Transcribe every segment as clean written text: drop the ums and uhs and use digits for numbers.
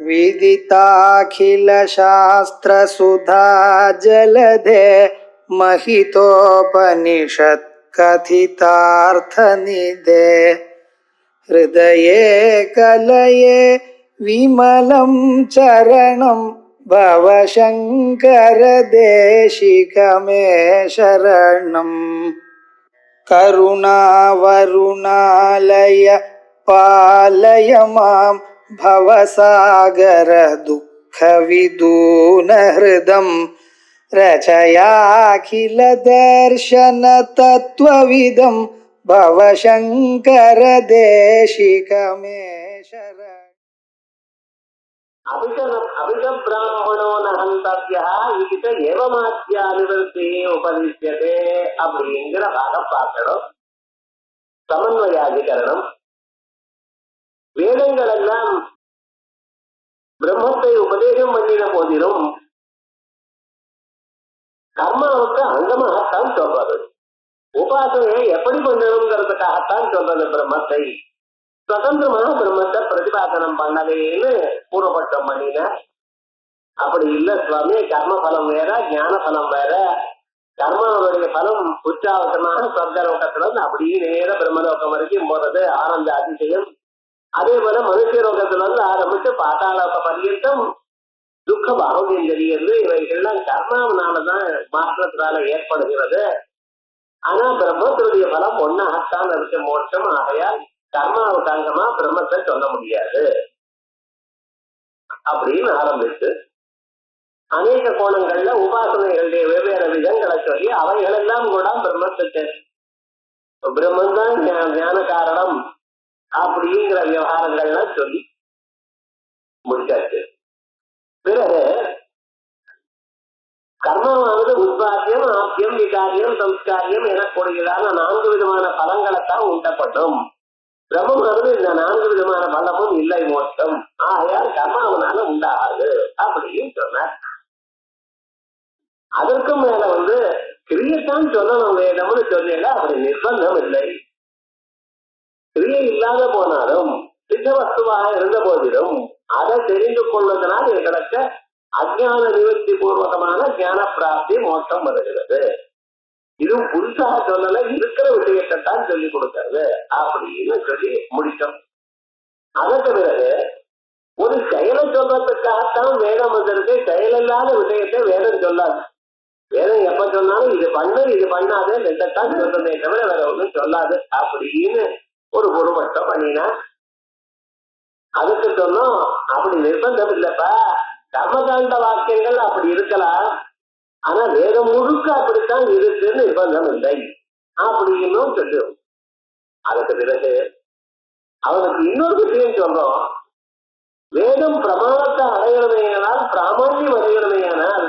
विदिताखिलशास्त्रसुधा जलधे महितोपनिषत् कथितार्थनिधे हृदये कलये विमलं चरणं भवशङ्कर देशिकमे शरणम् करुणावरुणालय पालय मां भवसागर दुःखविदूनहृदं रचयाखिल दर्शन तत्त्वविदं भवशङ्कर देशिकमे शरणम् அபிஷபிராமணோ நகந்தவ்யா இது ஏவமாத்தியா நிவர்த்தி உபதிஷ்யதே அப்படிங்கிற பாகம் பார்க்கணும். சமன்வயாதிகரணம். வேதங்கள் எல்லாம் பிரம்மத்தை உபதேசம் பண்ணின போதிலும் கர்மாவுக்கு அங்கமாகத்தான் சொல்றது. உபாசனையை எப்படி பண்ணணுங்கிறதுக்காகத்தான் சொல்றது. பிரம்மத்தை சுதந்திரமான பிரம்மத்தை பிரதிபாதனம் பண்ணவேன்னு பூர்வபட்சம் பண்ணின. அப்படி இல்ல சுவாமி, கர்ம பலம் வேற, ஞான பலம் வேற. கர்மாவுடைய பலம் உச்சாவசமாக சொர்க்கலோகத்துல இருந்து அப்படியே நேர பிரம்மலோகம் வரைக்கும் போறது ஆனந்த அதிசயம். அதே போல மனுஷ லோகத்துல இருந்து ஆரம்பிச்சு பாதாளோக பரியந்தம் துக்க பாவம் தெரிகிறது. இவைகள்லாம் கர்மாவனாலதான் மாற்றத்தினால ஏற்படுகிறது. ஆனா பிரம்மத்தினுடைய பலம் ஒன்னாகத்தான் இருக்கு, மோட்சம். ஆகையால் கர்மாவுக்கு அங்கமா பிரம்மத்தை சொல்ல முடியாது அப்படின்னு ஆரம்பிச்சு அநேக கோணங்கள்ல உபாசனைகளுடைய வெவ்வேறு விதங்களை சொல்லி அவைகளெல்லாம் கூட பிரம்மத்துக்கு பிரம்மந்தான் ஞான காரணம் அப்படிங்கிற விவகாரங்கள்லாம் சொல்லி முடிச்சாச்சு. பிறகு கர்மமானது உத்பாத்தியம், ஆப்பியம், விகாரியம், சம்ஸ்காரியம் எனக்கூடியதான 4 விதமான பலங்களைத்தான் உண்டப்படும். பிரம்மமானது இந்த 4 விதமான பலமும் இல்லை, மோட்சம். ஆகையால் கர்மாவனால உண்டாகாது அப்படின்னு சொன்னார். அதற்கும் மேல கிரியைத்தான் சொல்லணும் வேதம்னு சொன்னீங்க. அப்படி நிர்பந்தம் இல்லை. கிரியை இல்லாத போனாலும் சித்த வஸ்துவாக இருந்த போதிலும் அதை தெரிந்து கொள்வதனால் எங்களுக்கு அஜ்ஞான நிவர்த்தி பூர்வகமான ஞான பிராப்தி மோட்சம் வருகிறது. இதுவும் புதுசாக சொல்லல, இருக்கிற விஷயத்தை தான் சொல்லிக் கொடுக்கிறது அப்படின்னு சொல்லி முடிச்சோம். அதற்கு பிறகு ஒரு செயலை சொல்றதுக்காகத்தான் வேதம் வந்திருக்கு. செயலில்லாத விஷயத்தை வேதம் சொல்லாது. வேதம் எப்ப சொன்னாலும் இது பண்ணு இது பண்ணாது ரெண்டத்தான் சொல்றதே தவிர வேற ஒன்றும் சொல்லாது அப்படின்னு ஒரு பொருமட்டம் பண்ணினா. அதுக்கு சொன்னோம் அப்படி நிர்பந்தம் இல்லப்பா, கர்மகாண்ட வாக்கியங்கள் அப்படி இருக்கலாம், ஆனா வேதம் முழுக்க அப்படித்தான் இருக்குன்னு நிர்பந்தம் இல்லை அப்படின்னு சொல்லுவோம். அதுக்கு பிறகு அவனுக்கு இன்னொரு விஷயம் சொல்றோம். வேதம் பிரமாணத்தை அடையணுமையானால், பிராமணியம் அடையணுமையானால்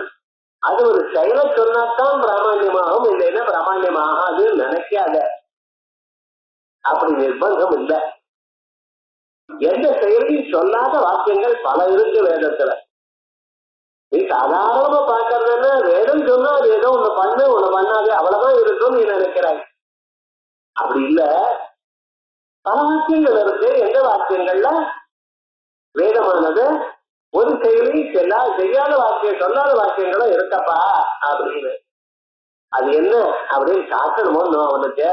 அது ஒரு செயலை சொன்னாத்தான் பிராமணியமாகும், இல்லைன்னா பிராமணியமாகாதுன்னு நினைக்காத. அப்படி நிர்பந்தம் இல்லை. எந்த செயலையும் சொல்லாத வாக்கியங்கள் பல இருக்கு வேதத்துல. நீ சாதாரணமா பாக்குறதுன்னா வேதம் சொன்னா அது ஏதோ ஒண்ணு பண்ணு ஒண்ணு பண்ணாது அவ்வளவுதான் இருக்கும் நீ நினைக்கிறாய். அப்படி இல்ல, பல வாக்கியங்கள் இருக்கு. எந்த வாக்கியங்கள்ல வேதமானது ஒரு செயலி செய்யாத வாக்கியம் சொல்லாத வாக்கியங்களும் இருக்கப்பா அப்படின்னு. அது என்ன அப்படின்னு காட்டணுமோ அவனுக்கு.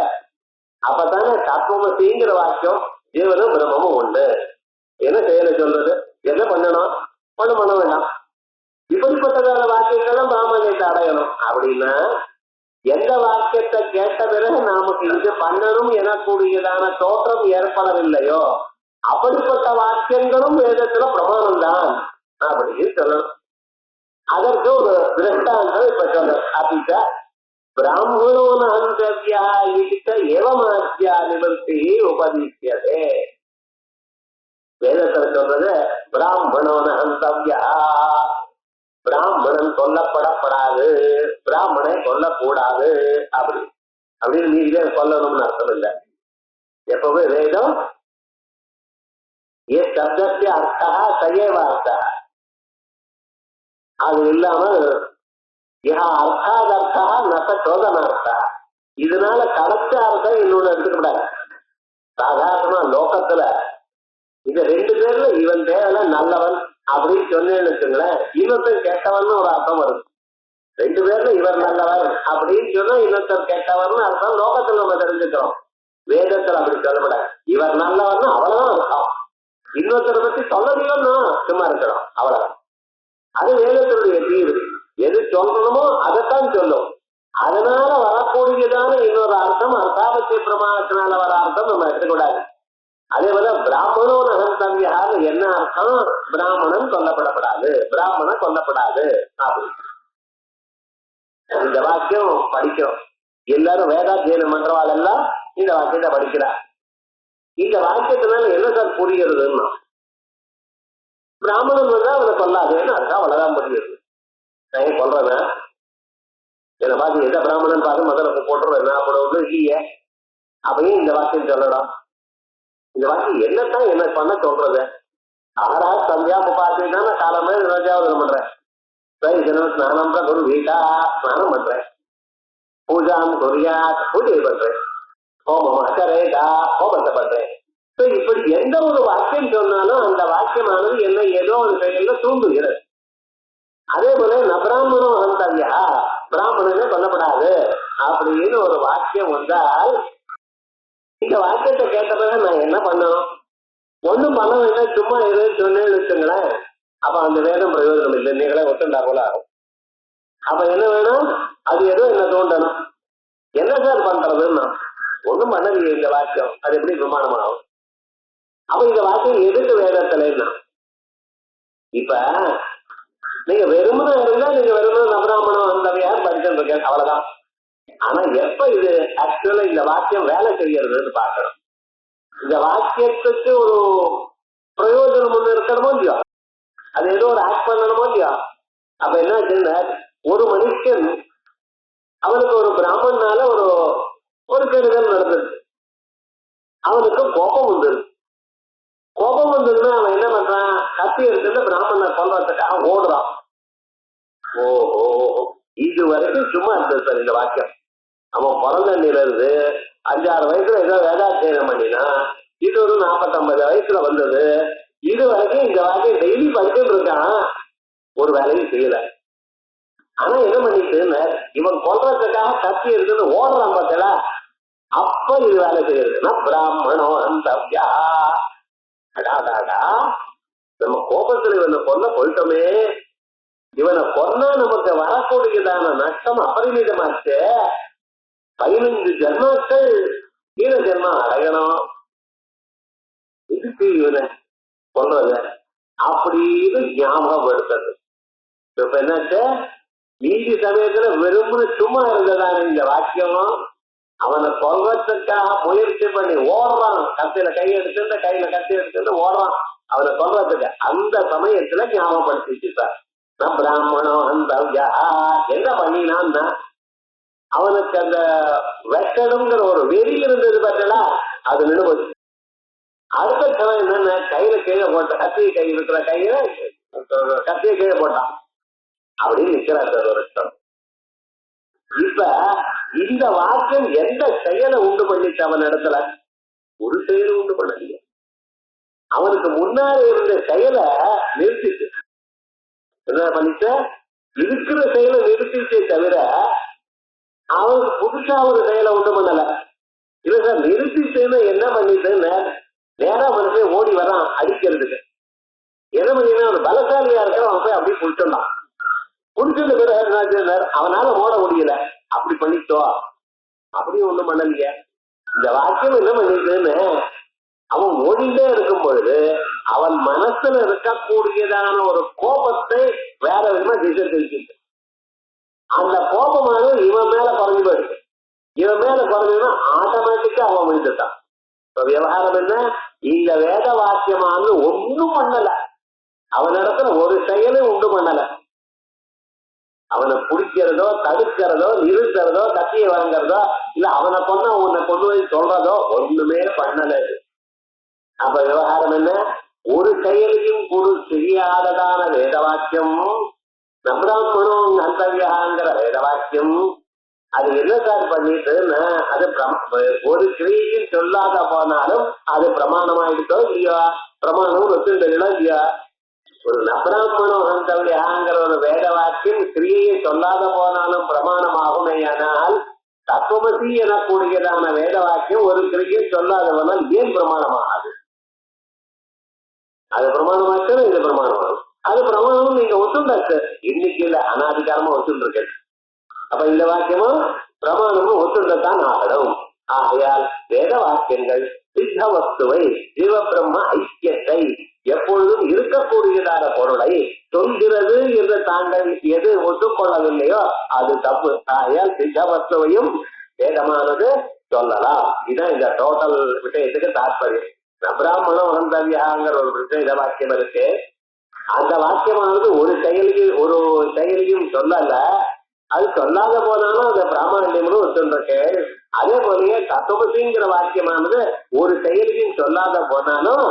அப்பதானே தத்துவமசிங்கிற வாக்கியம் ஜீவனும் பிரம்மமும் உண்டு. என்ன செயலை சொல்றது, என்ன பண்ணணும், ஒண்ணு பண்ண வேண்டாம், இப்படிப்பட்டதான வாக்கியங்களும் பிராமணியத்தை அடையணும். அப்படின்னா எந்த வாக்கியத்தை கேட்ட பிறகு நமக்கு இது பண்ணணும் எனக்கூடியதான தோற்றம் ஏற்படவில்லையோ அப்படிப்பட்ட வாக்கியங்களும் வேதத்துல பிரமாணம் தான் அப்படின்னு சொல்லணும். அதற்கு ஒரு திருஷ்டாந்தம் இப்ப சொல்ற. அப்படித்த பிராமணோ நந்தவ்யா ஏவமாத்தியா நிவர்த்தி உபதிஷ்யதே. வேதத்துல சொல்றது பிராமணோ நந்தவ்யா, பிராமணன் கொல்லப்படப்படாது, பிராமணனை கொல்லக்கூடாது அப்படின்னு நீங்களே கொல்லணும்னு அர்த்தம் இல்லை. எப்பவுமே வேதம் ஏ சப்தத்தை அர்த்தா சயேவ அர்த்தா, அது இல்லாமல் அர்த்தாதர்த்தா நச சோதனார்த்தா, இதனால கடைச்ச அர்த்தம் இன்னொன்னு எடுத்துக்கூடாது. சாதாரணமா லோகத்துல இந்த 2 பேர்ல இவன் தேவல நல்லவன் அப்படின்னு சொன்னேன்னு வச்சுங்களேன், இன்னொருத்தர் கேட்டவர்னு ஒரு அர்த்தம் வருது. ரெண்டு பேர்ல இவர் நல்லவர் அப்படின்னு சொன்னா இன்னொருத்தர் கேட்டவர்னு அர்த்தம் லோகத்துல நம்ம தெரிஞ்சுக்கிறோம். வேதத்துல அப்படி சொல்லப்படாது. இவர் நல்லவர்னு அவ்வளவுதான் அர்த்தம். இன்னொருத்தரை பத்தி சொல்லலையோன்னா சும்மா இருக்கிறோம், அவ்வளவுதான். அது வேதத்தினுடைய தீர்வு. எது சொல்லணுமோ அதைத்தான் சொல்லும். அதனால வரக்கூடியதான இன்னொரு அர்த்தம் அர்த்தாபத்திய பிரமாணத்தினால வர அர்த்தம் நம்ம எடுத்துக்கூடாது. அதே போல பிராமணோ நகந்தவியான்னு என்ன அர்த்தம்? பிராமணன் கொல்லப்படப்படாது, பிராமணன் கொல்லப்படாது அப்படின்னு இந்த வாக்கியம் படிக்கிறோம். எல்லாரும் வேதாத்தியனம் பண்றவாள் எல்லாம் இந்த வாக்கியத்தை படிக்கிறார். இந்த வாக்கியத்தினால என்ன சார் புரிகிறதுன்னா, பிராமணன் வந்தா அவனை கொல்லாதேன்னு அர்த்தம், அவ்வளவுதான் புரியுது. நான் ஏன் கொல்றேன்? என்னை பார்த்து எந்த பிராமணன் பார்த்து முதல்ல போட்டுருவேன் அப்படி ஒன்றும் இல்லையே. அப்பயும் இந்த வாக்கியம் சொல்லலாம். இந்த வாக்கியம் என்னத்தான் என்ன பண்ண சொல்றது? ஆறா சந்தியா பார்த்தீங்கன்னா நான் காலமே ரோஜாவதனம் பண்றேன், ஸ்நானம் குரு வீட்டா ஸ்நானம் பண்றேன், பூஜாம் கொரியா பூஜை பண்றேன், ஹோமம் அக்கரேடா ஹோமத்தை பண்றேன். இப்படி எந்த ஒரு வாக்கியம் சொன்னாலும் அந்த வாக்கியமானது என்ன ஏதோ ஒரு செயல்ல தூண்டுகிறது. அதே போல நபிராமணம் வந்தவியா, பிராமணனே கொல்லப்படாது அப்படின்னு ஒரு வாக்கியம் வந்தால் இந்த வாக்கியத்தை கேட்ட பிறகு நான் என்ன பண்ணணும்? ஒண்ணும் பண்ண வேண்டாம், சும்மா எதுவும் சொன்னேன்னு வச்சுங்களேன். அப்ப அந்த வேதம் பிரயோஜனம் இல்லை, நீங்களே ஒத்துண்டா போல ஆகும். அப்ப என்ன வேணும்? அது ஏதோ என்ன தோண்டணும். என்ன சார் பண்றதுன்னா, ஒண்ணும் பண்ணலையே இந்த வாக்கியம், அது எப்படி பிரமாணம் ஆகும்? அப்ப இந்த வாக்கியம் எதுக்கு வேதத்துல? இப்ப நீங்க வெறுமனா இருந்தா நீங்க வெறுமனா நபிராமணம் வந்தவையார் படிச்சுட்டு இருக்கேன், அவ்வளவுதான். ஆனா எப்ப இது ஆக்சுவலா இந்த வாக்கியம் வேலை செய்யறதுன்னு பார்க்கணும். இந்த வாக்கியத்துக்கு ஒரு பிரயோஜனம் ஒண்ணு இருக்கணுமோ இல்லையோ, அது ஏதோ ஒரு ஆக்ட் பண்ணணுமோ இல்லையோ. அப்ப என்ன, ஒரு மனுஷன் அவனுக்கு ஒரு பிராமணனால ஒரு கெடுதல் நடந்தது, அவனுக்கு கோபம் வந்தது. கோபம் வந்ததுன்னா அவன் என்ன பண்றான்? கத்தி எடுத்துட்டு பிராமணனை கொல்றதுக்காக ஓடுறான். ஓஹோ, இது வரைக்கும் சும்மா இருந்தது சார் இந்த வாக்கியம். அவன் பிறந்தண்ணில இருந்து 5-6 வயசுல ஏதோ வேதாத்தியனம் பண்ணினா, இது ஒரு 40-50 வயசுல வந்தது. இது வரைக்கும் இந்த வாக்கியம் டெய்லி படிச்சுட்டு இருக்கான், ஒரு வேலையும் செய்யல. ஆனா என்ன பண்ணிட்டு இவன் கொல்றதுக்காக கத்தி எடுத்துட்டு ஓடுறான் பார்த்தல, அப்ப இது வேலை செய்யறதுன்னா பிராமணோ அந்தவ்யா. அடாடாடா, நம்ம கோபத்துல இவனை கொல்ல போயிட்டோமே, இவனை கொன்னா நமக்கு வரக்கூடியதான நஷ்டம் அபரிமிதமாச்சு. 15 ஜென்மாக்கள் கீழ ஜென்மா அடையணும், இதுக்கு இவனை கொல்றது அப்படின்னு ஞாபகப்படுத்துறது. இப்ப என்னாச்சு, மீதி சமயத்துல வெறும்னு சும்மா இருந்ததான இந்த வாக்கியம் அவனை கொல்றதுக்காக முயற்சி பண்ணி ஓடுறான். கத்தியில கை எடுத்துட்டு கையில கத்தி எடுத்துட்டு ஓடுறான் அவனை கொல்றதுக்கு. அந்த சமயத்துல ஞாபகப்படுத்திச்சு சார், நான் பிராமணம் அந்த என்ன பண்ணினான்னா, அவனுக்கு அந்த வெட்டணுங்கிற ஒரு வெறி இருந்தது பார்த்தா, அது நினைவு. அடுத்த சமயம் என்னன்னா, கையில கீழே போட்ட கத்தியை கையில் இருக்கிற கையில கத்தியை கீழே போட்டான், அப்படின்னு நிக்கிறார் சார் ஒரு இஷ்டம். இப்ப இந்த வாக்கியம் எந்த செயலை உண்டு பண்ணிச்சு அவன் இடத்துல? ஒரு செயலை உண்டு பண்ணலையே, அவனுக்கு முன்னாடி இருந்த செயலை நிறுத்திச்சு. என்ன பண்ணிச்ச? இருக்கிற செயலை நிறுத்திச்சே தவிர அவனுக்கு புதுசா ஒரு செயலை உண்டு பண்ணல. இல்ல சார், நிறுத்திச்சுன்னு என்ன பண்ணிட்டு நேரா மனுஷன் ஓடி வரான் அடிக்கிறதுக்கு. என்ன பண்ணினா, ஒரு பலசாலியா இருக்கிற அவன் போய் அப்படி புடிச்சிடலாம். புடிச்சிருந்த பிறகு அவனால ஓட முடியல, அப்படி பண்ணிச்சோ, அப்படியும் ஒண்ணும் பண்ணலைய. இந்த வாக்கியம் என்ன பண்ணிட்டுன்னு, அவன் ஓடிட்டே இருக்கும் பொழுது அவன் மனசுல இருக்கக்கூடியதான ஒரு கோபத்தை வேற விதமா திசை தெரிஞ்சுட்டு, அந்த கோபமானது இவன் மேல குறைஞ்சு போயிடுது. இவன் மேல குறைஞ்சதுன்னா ஆட்டோமேட்டிக்கா அவன் விழுந்துட்டான். இப்ப விவகாரம் என்ன, இந்த வேத வாக்கியமானது ஒன்னும் பண்ணல, அவனிடத்துல ஒரு செயலும் உண்டு பண்ணல. அவனை பிடிக்கிறதோ தடுக்கிறதோ நிறுத்துறதோ கத்தியை வாங்குறதோ இல்ல அவனை கொண்டு உன்னை கொண்டு போய் சொல்றதோ ஒண்ணுமே பண்ணல. அப்ப விவகாரம் என்ன, ஒரு செயலையும் கூட செய்யாததான வேத வாக்கியம் நபிராமணம் அந்தவியாங்கிற வேத வாக்கியம், அது என்ன சார் பண்ணிட்டுன்னு, அது ஒரு கிரியையும் சொல்லாத போனாலும் அது பிரமாணமாயிட்டோ இல்லையா, பிரமாணம் ஒத்துண்டோ இல்லையா. ஒரு நபிராமணோ ஹந்தவ்யாங்கிற ஒரு வேத வாக்கியம் கிரியையை சொல்லாத போனாலும் பிரமாணமாகுமேயானால் தத்துவமசி எனக்கூடியதான வேத வாக்கியம் ஒரு கிரியை சொல்லாதவனால் ஏன் பிரமாணமாகாது? அது பிரமாணமாக்கணும், இது பிரமாணமாகும். அது பிரமாணம் நீங்க ஒத்துண்டாச்சு, இன்னைக்கு இல்ல அனாதிகாரமா ஒத்துருக்கு. அப்ப இந்த வாக்கியமும் பிரமாணமும் ஒத்துண்டத்தான் ஆகணும். ஆகையால் வேத வாக்கியங்கள் சித்த வஸ்துவை ஜீவ பிரம்ம ஐக்கியத்தை எப்பொழுதும் இருக்கக்கூடியதான பொருளை சொல்கிறது என்று தாங்கள் எது ஒத்துக்கொள்ளவில்லையோ அது தப்பு. ஆகையால் சித்த வஸ்துவையும் வேதமானது சொல்லலாம். இதுதான் இந்த டோட்டல் விஷயத்துக்கு தாற்பயம். பிராமணம் அகந்தவியாங்கிற ஒரு விஷய வாக்கியம் இருக்கு. அந்த வாக்கியமானது ஒரு செயலியும் சொல்லல. அது சொல்லாத போனாலும் அந்த பிராமணியம்னு ஒத்துருக்கு. அதே போலயே தத்துவசிங்கிற வாக்கியமானது ஒரு செயலியும் சொல்லாத போனாலும்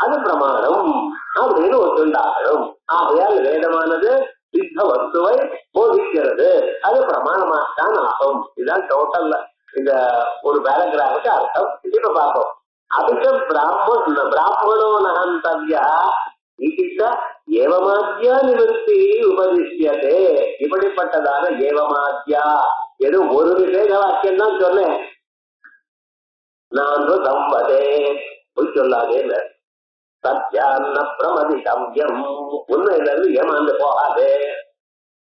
அது பிரமாணம் அப்படின்னு ஒத்துண்டாகணும். ஆகையால் வேதமானது சித்த வஸ்துவை போதிக்கிறது, அது பிரமாணமாகத்தான் ஆகும். இதுதான் டோட்டல் இந்த ஒரு பேராகிராஃபுக்கு அர்த்தம். இப்ப பார்ப்போம். அபிஷ பிராமணோ நகந்தவ்யா ஏவமாத்யா நிவர்த்தி உபதிஷ்யதே. இப்படிப்பட்டதான ஏவமாத்யா எது ஒரு விசேஷ வாக்கியம் தான் சொன்னேன். நான் சம்பதே பொய் சொல்லாதே, சத்யான்ன பிரமதிதவ்யம் உண்மையில இருந்து ஏமாந்து போகாதே.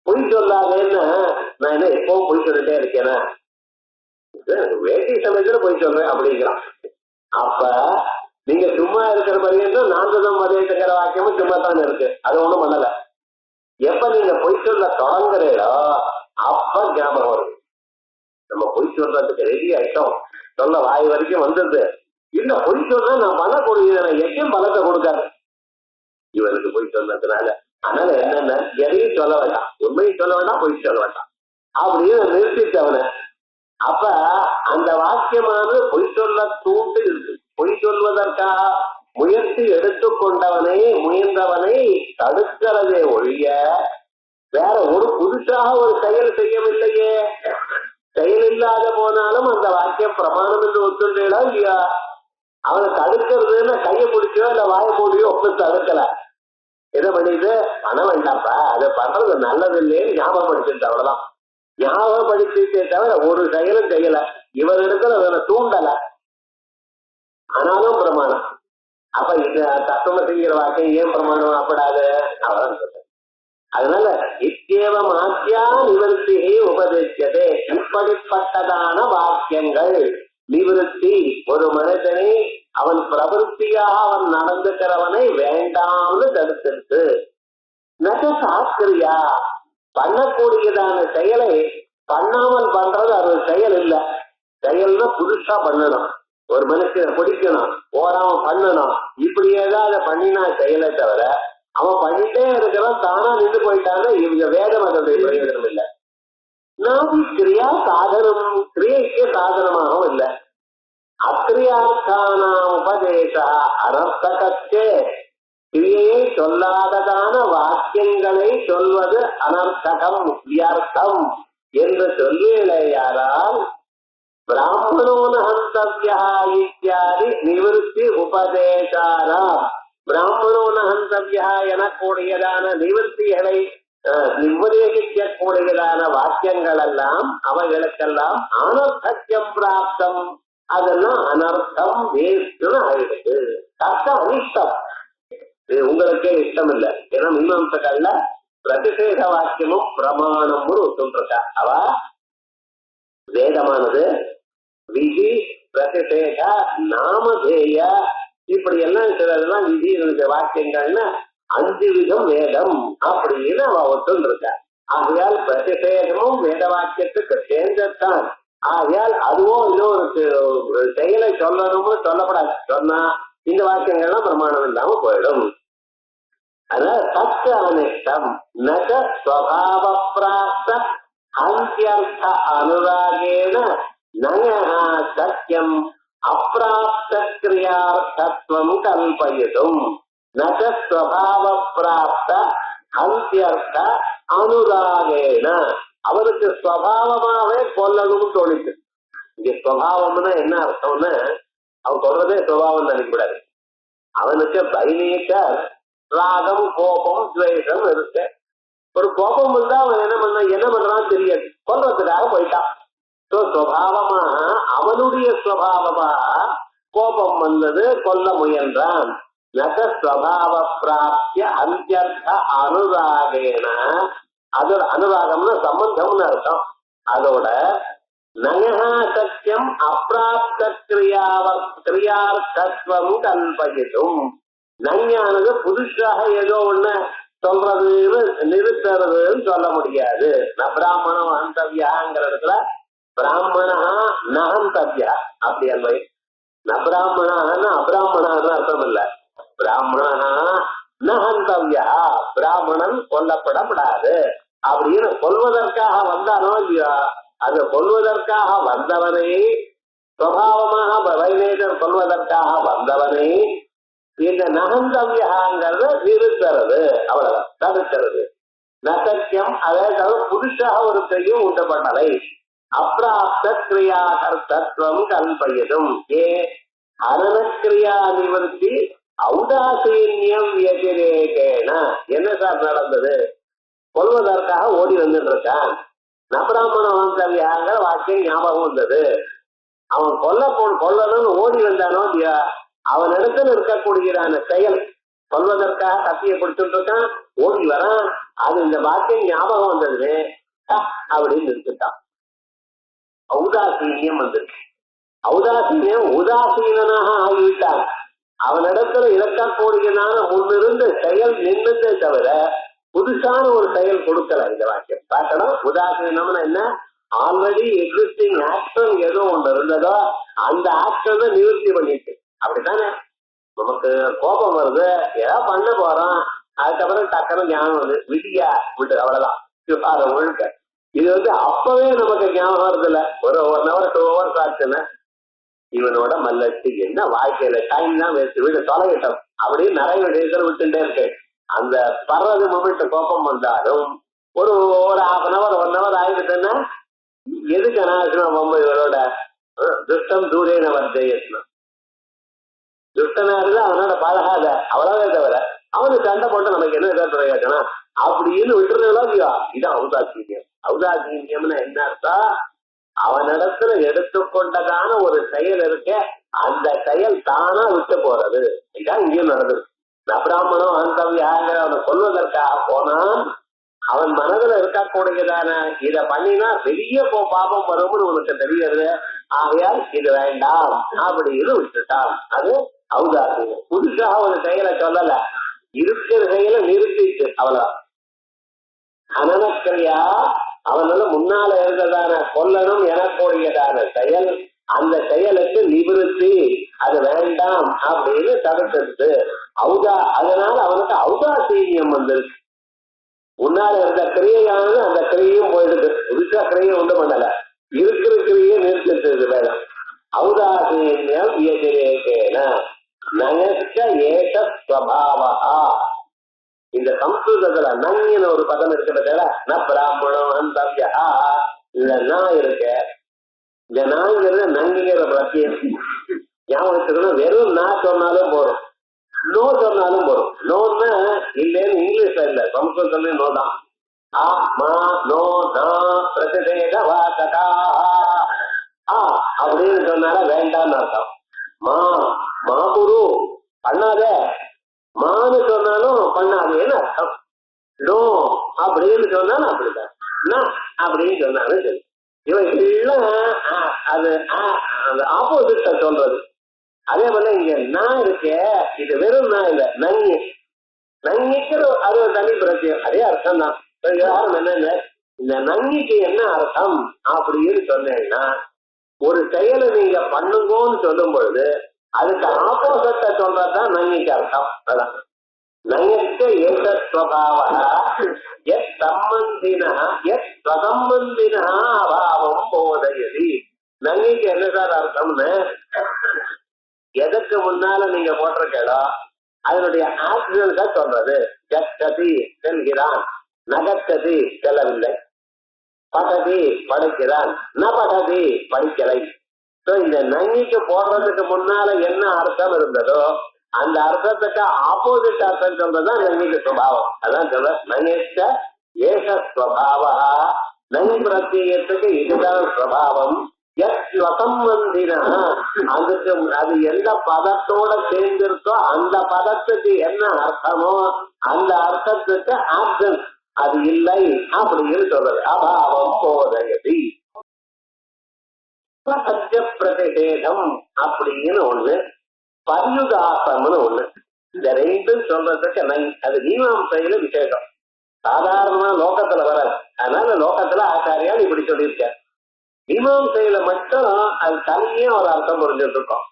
பொய் சொல்லாதேன்னு நான் என்ன எப்பவும் பொய் சொல்லிட்டே இருக்கேனா? வேட்டி சமயத்துல பொய் சொல்றேன் அப்படிங்கிறான். அப்ப நீங்க சும்மா இருக்கிற பரியந்தம் நான்குதம் மதியத்துங்கிற வாக்கியமும் சும்மா தான் இருக்கு, அது ஒண்ணும் பண்ணல. எப்ப நீங்க பொய் சொல்ல தொடங்குறீங்களோ அப்ப ஞாபகம் வருது. நம்ம பொய் சொல்றதுக்கு ரெடி ஆயிட்டோம், சொல்ல வாய் வரைக்கும் வந்தது இல்ல. பொய் சொல்ல நான் பண்ணக்கூடிய எதையும் பலத்தை கொடுக்காது இவருக்கு பொய் சொன்னதுனால. அதனால என்னென்ன எதையும் சொல்ல வேண்டாம், உண்மையும் சொல்ல வேண்டாம், பொய் சொல்ல வேண்டாம் அப்படின்னு நிறுத்திட்டு அவனை. அப்ப அந்த வாக்கியமானது பொய் சொல்ல தூண்டு இருக்கு. பொய் சொல்வதற்காக முயற்சி எடுத்துக்கொண்டவனை முயன்றவனை தடுக்கிறதே ஒழிய வேற ஒரு புதுசாக ஒரு செயல் செய்யவில்லையே. செயல் இல்லாத போனாலும் அந்த வாக்கியம் பிரமாணம் என்று ஒத்துழையா இல்லையா? அவனை தடுக்கிறதுன்னு கையை பிடிச்சோ இல்ல வாய மூடியோ ஒன்று தடுக்கல. எதை பண்ணிட்டு பண்ண வேண்டாப்பா, அதை பண்றது நல்லது இல்லைன்னு ஞாபகப்படுத்திட்டு அவ்வளவுதான். ஞாபகப்படுத்திட்டே தவிர ஒரு செயலும் செய்யல. இவர் இடத்துல அவனை தூண்டல, ஆனாலும் பிரமாணம். அப்ப இந்த தத்துவமசிங்கிற வாக்கியம் ஏன் பிரமாணம் அப்படாது? அவ்வளவு சொல்றேன். அதனால இத்தேவம் ஆத்யா நிவர்த்தி உபதேசியதே. இப்படிப்பட்டதான வாக்கியங்கள் நிவர்த்தி, ஒரு மனிதனை அவன் பிரவருத்தியாக அவன் நடந்துக்கிறவனை வேண்டாம்னு தடுத்திருக்கு. நக சாஸ்திரியா பண்ணக்கூடியதான செயலை பண்ணாமல் பண்றது அது செயல் இல்லை. செயல்னா புதுசா பண்ணணும், ஒரு மனுஷனை பிடிக்கணும், ஓராம பண்ணணும், இப்படி ஏதாவது பண்ணினா செயலை தவிர அவன் பண்ணிட்டே இருக்கிறான் தானா நின்று போயிட்டான்னு இவங்க வேதம் அதனுடைய பிரயோஜனம் இல்லை. நாம் கிரியா சாதனம், கிரியைக்கு சாதனமாகவும் இல்லை. அக்கிரியார்த்தான உபதேச அனர்த்தகத்தே. கிரியையை சொல்லாததான வாக்கியங்களை சொல்வது அனர்த்தகம், வியர்த்தம் என்று சொல்வேயானால் பிராமணோனஹந்தவ்யா இத்தியாதி நிவர்த்தி உபதேசானாம். பிராமணோனஹந்தவ்யா எனக்கூடியதான நிவர்த்திகளை உபதேசிக்கக்கூடியதான வாக்கியங்கள் எல்லாம் அவைகளுக்கெல்லாம் அனர்த்தம் பிராப்தம், அதெல்லாம் அனர்த்தம் வேஸ்ட்னு ஆயிடுது. அர்த்தம் அனிஷ்டம், உங்களுக்கே இஷ்டம் இல்லை. ஏன்னா மீமாம்சகள்ல பிரதிஷேத வாக்கியமும் பிரமாணம்னு சொல்றா. அவ வேதமானது விதி பிரதிஷேத நாமதேய இப்படி எல்லாம் சிலதெல்லாம் விதி வாக்கியங்கள்னு 5 விதம் வேதம் அப்படின்னு அவ ஒத்துருக்க. ஆகையால் பிரதிஷேதமும் வேத வாக்கியத்துக்கு சேர்ந்ததான். ஆகையால் அதுவும் இன்னொரு செயலை சொல்லணும்னு சொல்லப்படாது. சொன்னா இந்த வாக்கியங்கள்லாம் பிரமாணம் இல்லாம போயிடும். அதனால சத்து அனிஷ்டம் நக ஸ்வபாவ பிராப்த அந்தியர்த்த அனுராகேன நயஹா சத்தியம் அப்பிராப்த கிரியார்த்தத்வம் கல்பயிதும். நக ஸ்வபாவ பிராப்த அந்தியர்த்த அனுராகேன, அவருக்கு ஸ்வபாவமாவே கொல்லணும்னு தோணிச்சு. இங்க ஸ்வபாவம்னா என்ன அர்த்தம்னு அவன் சொல்றதே சுபாவம் நினைக்கூடாது. அவனுக்கு பைனேச்சர் ராகம் கோபம் துவேஷம் இருக்கு. ஒரு கோபம் வந்தா அவன் என்ன பண்றான்னு தெரியாது, கொல்றதுக்காக போயிட்டான். சுவாவமா அவனுடைய சுவாவமா கோபம் வந்தது, கொல்ல முயன்றான். நகஸ்வபாவ பிராப்திய அந்தியர்த்த அனுராகேன, அதோட அனுராகம்னு சம்பந்தம்னு அர்த்தம். அதோட நயஹா சத்தியம் அப்பிராப்த கிரியார்த்தம் கல்பயிதும், நஞ்ஞானது புதுசாக ஏதோ ஒண்ணு சொல்றதுன்னு நிறுத்துறதுன்னு சொல்ல முடியாது. பிராமணம் அந்தவியாங்கிற இடத்துல பிராமணா நகந்தவியா அப்படி அன்மை. பிராமணான்னா அபிராமணான்னு அர்த்தம் இல்ல. பிராமணா நகந்தவியா, பிராமணன் கொல்லப்படப்படாது அப்படின்னு கொல்வதற்காக வந்தானோ இல்லையா, அது கொல்வதற்காக வந்தவனை, சுவாவமாக வைநேகர் கொல்வதற்காக வந்தவனை இந்த நகந்தவியாங்கிறத நிறுத்துறது, அவ்வளவுதான், தடுக்கிறது. நசக்கியம், அதாவது புதுசாக ஒரு கையும் உண்டப்பட்டதை அப்பிராப்த கிரியாகர்த்தம் கல்பயதும். அனனக்கிரியா நிவர்த்தி ஔதாசீன்யம் வியதிரேகேன. என்ன சார் நடந்தது? கொல்வதற்காக ஓடி வந்துட்டு இருக்கான். நபிராமண வந்தவியாங்கிற வாக்கியம் ஞாபகம் வந்தது. அவன் கொல்லணும்னு ஓடி வந்தானோ இல்லையா, அவன் இடத்துல இருக்கக்கூடியதான செயல், கொல்வதற்காக கத்தியை பிடிச்சுட்டு இருக்கான், ஓடி வரான், அது இந்த வாக்கியம் ஞாபகம் வந்தது அப்படின்னு நிறுத்திட்டான். ஔதாசீன்யம் வந்திருக்கு. ஔதாசீன்யம் உதாசீனாக ஆகிவிட்டான். அவனிடத்துல இருக்கக்கூடியதான முன்னிருந்து செயல் நின்றுதே தவிர புதுசான ஒரு செயல் கொடுக்கல. இந்த வாக்கியம் பார்க்கணும். உதாசீனம்னா என்ன? ஆல்ரெடி எக்ஸிஸ்டிங் ஆக்ஷன் ஏதோ ஒண்ணு இருந்ததோ அந்த ஆக்ஷனை நிவர்த்தி பண்ணிட்டு. அப்படித்தானே நமக்கு கோபம் வருது, ஏதோ பண்ண போறோம், அதுக்கப்புறம் டக்குனு ஞானம் வருது, விதியா விட்டு அவ்வளவுதான் விவகாரம் ஒழுக்க. இது அப்பவே நமக்கு ஞாபகம் வருது இல்ல, ஒரு 1 hour 2 hours ஆச்சுன்னா இவனோட மல்லச்சு என்ன வாழ்க்கையில டைம் தான் வேஸ்ட், வீடு தொலைகிட்டோம் அப்படின்னு நிறைய விடயத்தில் விட்டுட்டே இருக்கு. அந்த பர்றது மொமெண்ட் கோபம் வந்தாலும் ஒரு 1/2 hour 1 hour ஆயிடுச்சுன்னா எதுக்கு அனாவசியமா ரொம்ப இவரோட துஷ்டம் தூரேன வர்ஜயத்னம், துஷ்டனா இருந்தா அவனோட பழகாத அவ்வளவே தவிர அவனுக்கு சண்டை போட்டு நமக்கு என்ன எதாவது பிரயோஜனம் அப்படின்னு விட்டுறதோ இல்லையா. இதான் ஔதாசீன்யம். ஔதாசீன்யம்னு என்ன அர்த்தம்? அவனிடத்துல எடுத்துக்கொண்டதான ஒரு செயல் இருக்க, அந்த செயல் தானா விட்டு போறது. இதான் இங்கேயும் நடந்தது. நபிராமணம் அந்தவியாங்கிற அவனை கொல்வதற்காக போனான். அவன் மனதுல இருக்கக்கூடியதான இத பண்ணினா பெரிய பாபம் வரும்னு உனக்கு தெரிகிறது, ஆகையால் இது வேண்டாம் அப்படின்னு விட்டுட்டான். அது ஔதாசீனம். புதுசாக ஒரு செயலை சொல்லல, இருக்கிற செயலை நிறுத்திட்டு அவ்வளவுதான். அனனக்கிரியா, அவனால முன்னால இருந்ததான கொல்லணும் எனக்கூடியதான செயல், அந்த செயலுக்கு நிவிருத்தி, அது வேண்டாம் அப்படின்னு தடுத்தது. அதனால அவனுக்கு ஔதாசீன்யம் வந்திருக்கு. முன்னால இருந்த கிரியையானது அந்த கிரியையும் போயிடுது, புதுசா கிரியை உண்டு பண்ணல, இருக்கிற கிரியை நிறுத்திட்டு வேணும். ஔதாசீன்யம் வியதிரேகேன நயச்ச ஏஷ ஸ்வபாவஹ. இந்த சம்ஸ்கிருதத்துல நங்கின ஒரு பதம் இருக்கிறதுல, ந பிராமணம் அந்தவியா, இந்த நான் இருக்க, இந்த நாங்கிறது நங்கிற பிரத்யம் ஞாபகம். வெறும் நான் சொன்னாலும் போறோம், நோ சொன்னாலும் போறோம். நோன்னா இல்லைன்னு இங்கிலீஷ்ல இல்ல, சம்ஸ்கிருதத்துலயும் நோ தான். ஆ மா நோ நா பிரதிஷேத வாசகா அப்படின்னு சொன்னால வேண்டான்னு அர்த்தம். மா மா குரு பண்ணாத, மான்னு சொன்னாலும் பண்ணாதேன்னு அர்த்தம். நோ அப்படின்னு சொன்னாலும் அப்படிதான், அப்படின்னு சொன்னாலும் சரி. இவைகள்லாம் அது அந்த ஆப்போசிட்ட சொல்றது. அதே போல இங்க நான் இருக்க, இது வெறும் நான் இல்ல, நங்கி நங்கிக்கிற அது ஒரு தனி பிரச்சயம், அதே அர்த்தம் தான். என்னன்னு, இந்த நங்கிக்கு என்ன அர்த்தம் அப்படின்னு சொன்னேன்னா, ஒரு செயலை நீங்க பண்ணுங்கன்னு சொல்லும் பொழுது அதுக்கு ஆப்போசிட்ட சொல்றதுதான் நங்கிக்கு அர்த்தம். அதான் நயத்த ஏக ஸ்வபாவஹ யத் சம்பந்தினா யத் ஸ்வசம்பந்தினா அபாவம் போதயதி. நங்கிக்கு என்ன சார் அர்த்தம்னு, எதற்கு முன்னால நீங்க போட்டிருக்கோ அதனுடைய ஆக்சிடென்ட் தான் சொல்றது. கச்சதி செல்கிறான், நகச்சதி செல்லவில்லை, படதி படிக்கிறான், ந படதி படிக்கலை. இந்த நங்கிக்கு போடுறதுக்கு முன்னால என்ன அர்த்தம் இருந்ததோ அந்த அர்த்தத்துக்கு ஆப்போசிட் அர்த்தம் சொல்றதுதான் நங்கிக்கு சுபாவம். அதான் சொல்ற நங்கேஷ்ட ஏஷ ஸ்வபாவா. நங் பிரத்யேகத்துக்கு இதுதான் சுபாவம். சம்பந்தினா அதுக்கு அது எந்த பதத்தோட சேர்ந்திருக்கோ அந்த பதத்துக்கு என்ன அர்த்தமோ அந்த அர்த்தத்துக்கு ஆப்சன்ஸ் அது இல்லை அப்படின்னு சொல்றது. அபாவம் போதயதி. பிரசஜ பிரதிஷேதம் அப்படின்னு ஒண்ணு, பரியுதாசம்னு ஒண்ணு. இந்த ரெண்டும் சொல்றதுக்கு அது மீமாம்சையில விசேஷம். சாதாரணமா லோகத்துல வராது. அதனால லோகத்துல ஆச்சாரியால் இப்படி சொல்லியிருக்காரு. மீமாம்சையில மட்டும் அது தனியே ஒரு அர்த்தம் புரிஞ்சுட்டு இருக்கோம்.